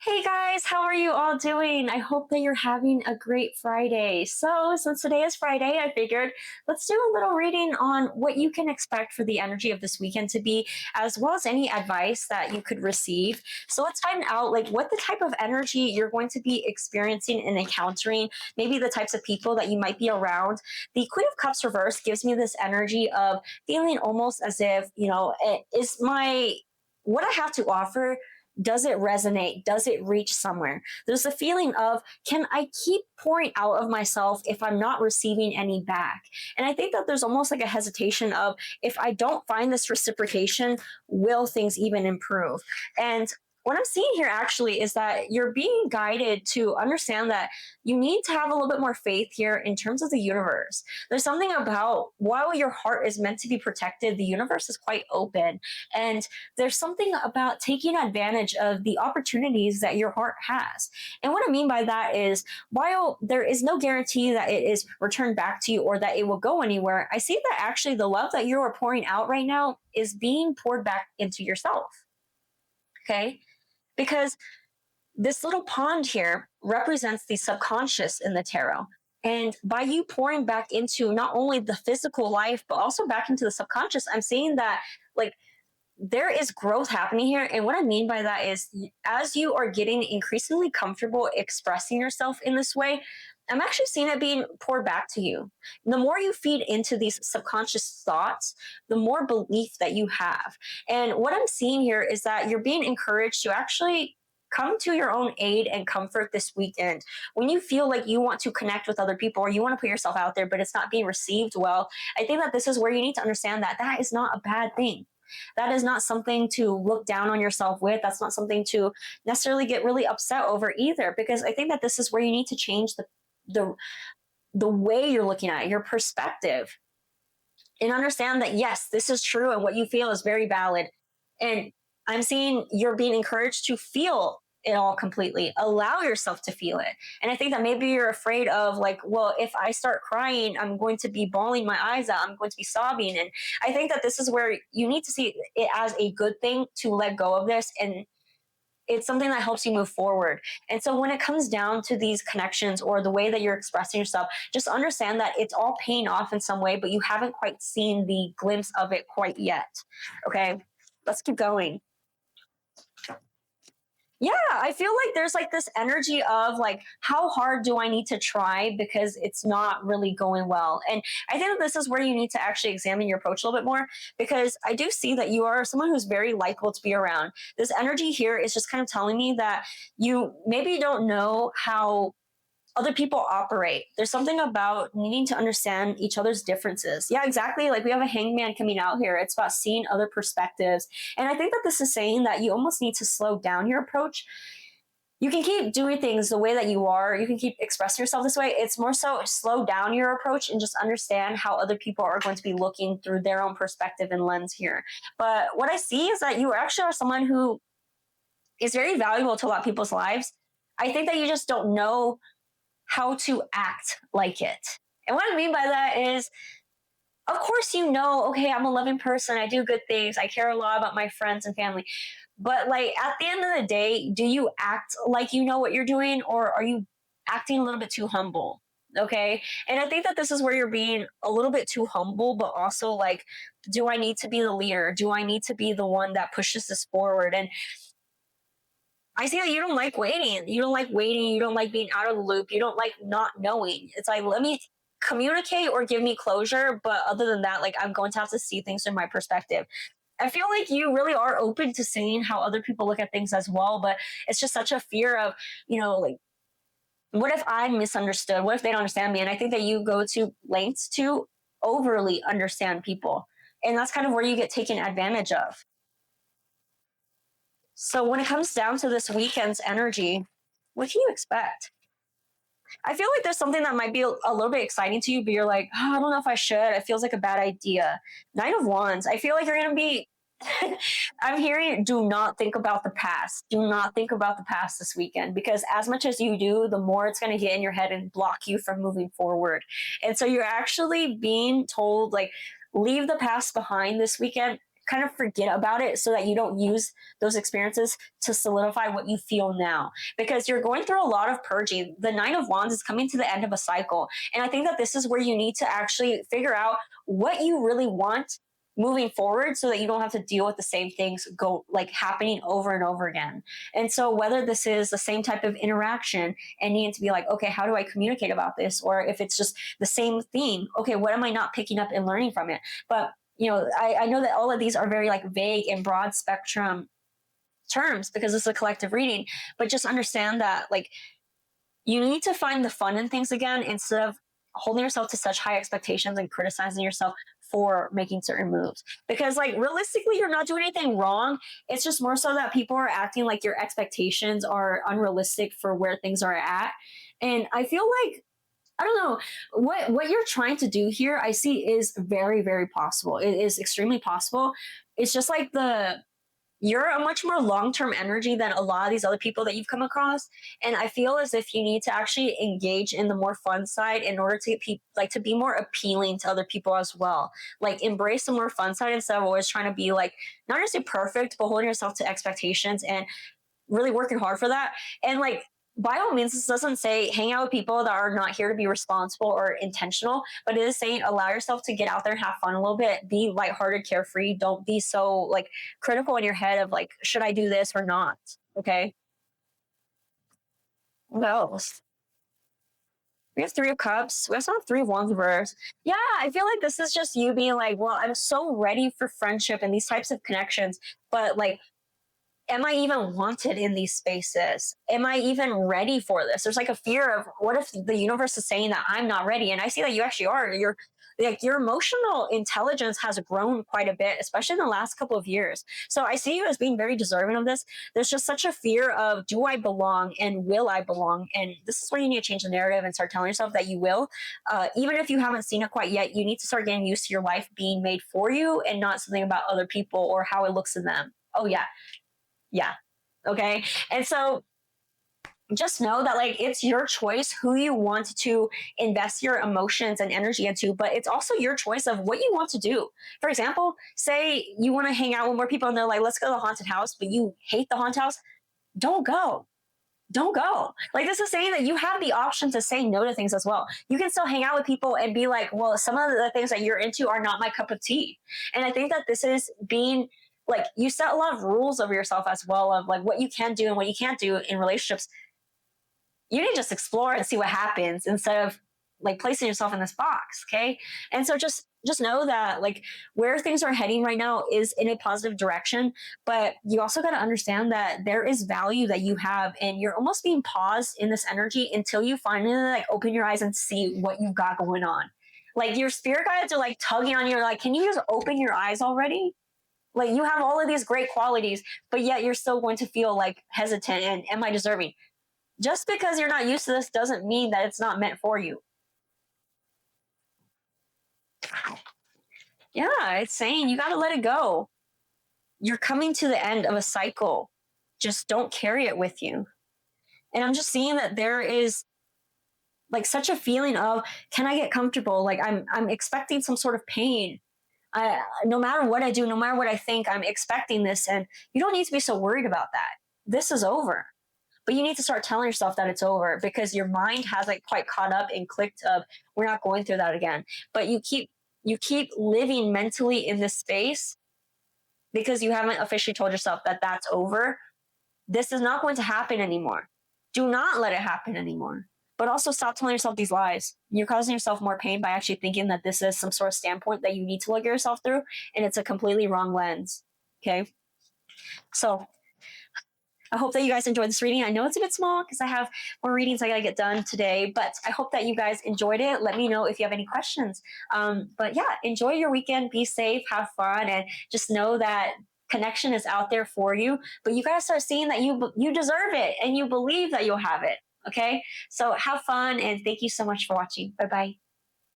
Hey guys, how are you all doing? I hope that you're having a great Friday. So, since today is Friday, I figured let's do a little reading on what you can expect for the energy of this weekend to be, as well as any advice that you could receive. So, let's find out like what the type of energy you're going to be experiencing and encountering, maybe the types of people that you might be around. The Queen of Cups reverse gives me this energy of feeling almost as if, it is my what I have to offer, does it resonate? Does it reach somewhere? There's a feeling of, can I keep pouring out of myself if I'm not receiving any back? And I think that there's almost like a hesitation of, if I don't find this reciprocation, will things even improve? And what I'm seeing here actually is that you're being guided to understand that you need to have a little bit more faith here in terms of the universe. There's something about, while your heart is meant to be protected, the universe is quite open. And there's something about taking advantage of the opportunities that your heart has. And what I mean by that is, while there is no guarantee that it is returned back to you or that it will go anywhere, I see that actually the love that you are pouring out right now is being poured back into yourself. Okay? Because this little pond here represents the subconscious in the tarot. And by you pouring back into not only the physical life, but also back into the subconscious, I'm seeing that like there is growth happening here. And what I mean by that is, as you are getting increasingly comfortable expressing yourself in this way, I'm actually seeing it being poured back to you. The more you feed into these subconscious thoughts, the more belief that you have. And what I'm seeing here is that you're being encouraged to actually come to your own aid and comfort this weekend. When you feel like you want to connect with other people or you want to put yourself out there, but it's not being received well, I think that this is where you need to understand that that is not a bad thing. That is not something to look down on yourself with. That's not something to necessarily get really upset over either, because I think that this is where you need to change the the way you're looking at it, your perspective, and understand that yes, this is true and what you feel is very valid. And I'm seeing you're being encouraged to feel it all completely. Allow yourself to feel it. And I think that maybe you're afraid of like, well, if I start crying, I'm going to be bawling my eyes out. I'm going to be sobbing. And I think that this is where you need to see it as a good thing to let go of this, and it's something that helps you move forward. And so when it comes down to these connections or the way that you're expressing yourself, just understand that it's all paying off in some way, but you haven't quite seen the glimpse of it quite yet. Okay, let's keep going. Yeah, I feel like there's like this energy of like, how hard do I need to try because it's not really going well? And I think that this is where you need to actually examine your approach a little bit more, because I do see that you are someone who's very likable to be around. This energy here is just kind of telling me that you maybe don't know how other people operate. There's something about needing to understand each other's differences. Yeah, exactly. Like we have a hangman coming out here. It's about seeing other perspectives. And I think that this is saying that you almost need to slow down your approach. You can keep doing things the way that you are. You can keep expressing yourself this way. It's more so slow down your approach and just understand how other people are going to be looking through their own perspective and lens here. But what I see is that you actually are someone who is very valuable to a lot of people's lives. I think that you just don't know how to act like it. And what I mean by that is, of course, okay, I'm a loving person. I do good things. I care a lot about my friends and family. But like at the end of the day, do you act like you know what you're doing, or are you acting a little bit too humble? Okay. And I think that this is where you're being a little bit too humble, but also like, do I need to be the leader? Do I need to be the one that pushes this forward? And I see that you don't like waiting. You don't like waiting. You don't like being out of the loop. You don't like not knowing. It's like, let me communicate or give me closure. But other than that, like, I'm going to have to see things from my perspective. I feel like you really are open to seeing how other people look at things as well. But it's just such a fear of, like, what if I'm misunderstood? What if they don't understand me? And I think that you go to lengths to overly understand people. And that's kind of where you get taken advantage of. So when it comes down to this weekend's energy, what can you expect? I feel like there's something that might be a little bit exciting to you, but you're like, oh, I don't know if I should. It feels like a bad idea. Knight of Wands. I feel like you're going to be. I'm hearing, do not think about the past. Do not think about the past this weekend, because as much as you do, the more it's going to get in your head and block you from moving forward. And so you're actually being told, like, leave the past behind this weekend. kind of forget about it so that you don't use those experiences to solidify what you feel now. Because you're going through a lot of purging. The Nine of Wands is coming to the end of a cycle. And I think that this is where you need to actually figure out what you really want moving forward so that you don't have to deal with the same things go like happening over and over again. And so whether this is the same type of interaction and needing to be like, okay, how do I communicate about this? Or if it's just the same theme, okay, what am I not picking up and learning from it? But I know that all of these are very like vague and broad spectrum terms because it's a collective reading, but just understand that like you need to find the fun in things again instead of holding yourself to such high expectations and criticizing yourself for making certain moves. Because like realistically, you're not doing anything wrong. It's just more so that people are acting like your expectations are unrealistic for where things are at. And I feel like I don't know what you're trying to do here. I see is very, very possible. It is extremely possible. It's just like you're a much more long-term energy than a lot of these other people that you've come across, and I feel as if you need to actually engage in the more fun side in order to get like to be more appealing to other people as well. Like embrace the more fun side instead of always trying to be like not necessarily perfect but holding yourself to expectations and really working hard for that. And like by all means, this doesn't say hang out with people that are not here to be responsible or intentional, but it is saying allow yourself to get out there and have fun a little bit. Be lighthearted, carefree. Don't be so like critical in your head of like, should I do this or not? Okay. What else? We have Three of Cups. We also have Three of Wands reverse. Yeah, I feel like this is just you being like, well, I'm so ready for friendship and these types of connections, but like am I even wanted in these spaces? Am I even ready for this? There's like a fear of what if the universe is saying that I'm not ready? And I see that you actually are. You're like your emotional intelligence has grown quite a bit, especially in the last couple of years. So I see you as being very deserving of this. There's just such a fear of do I belong and will I belong? And this is where you need to change the narrative and start telling yourself that you will. Even if you haven't seen it quite yet, you need to start getting used to your life being made for you and not something about other people or how it looks in them. Oh yeah, yeah. Okay. And so just know that like it's your choice who you want to invest your emotions and energy into, but it's also your choice of what you want to do. For example, say you want to hang out with more people and they're like, let's go to the haunted house, but you hate the haunted house. Don't go. Don't go. Like this is saying that you have the option to say no to things as well. You can still hang out with people and be like, well, some of the things that you're into are not my cup of tea. And I think that this is being like you set a lot of rules over yourself as well of like what you can do and what you can't do in relationships. You need to just explore and see what happens instead of like placing yourself in this box. Okay. And so just know that like where things are heading right now is in a positive direction, but you also got to understand that there is value that you have and you're almost being paused in this energy until you finally like open your eyes and see what you've got going on. Like your spirit guides are like tugging on you, like, can you just open your eyes already? Like you have all of these great qualities, but yet you're still going to feel like hesitant and am I deserving? Just because you're not used to this doesn't mean that it's not meant for you. Yeah, it's saying you got to let it go. You're coming to the end of a cycle. Just don't carry it with you. And I'm just seeing that there is like such a feeling of can I get comfortable? Like I'm expecting some sort of pain. No matter what I do, no matter what I think, I'm expecting this, and you don't need to be so worried about that. This is over. But you need to start telling yourself that it's over because your mind has like quite caught up and clicked of we're not going through that again. But you keep living mentally in this space because you haven't officially told yourself that that's over. This is not going to happen anymore. Do not let it happen anymore. But also stop telling yourself these lies. You're causing yourself more pain by actually thinking that this is some sort of standpoint that you need to look at yourself through, and it's a completely wrong lens. Okay? So I hope that you guys enjoyed this reading. I know it's a bit small because I have more readings I got to get done today, but I hope that you guys enjoyed it. Let me know if you have any questions. But yeah, enjoy your weekend. Be safe, have fun, and just know that connection is out there for you. But you got to start seeing that you deserve it and you believe that you'll have it. Okay? So have fun and thank you so much for watching. Bye-bye.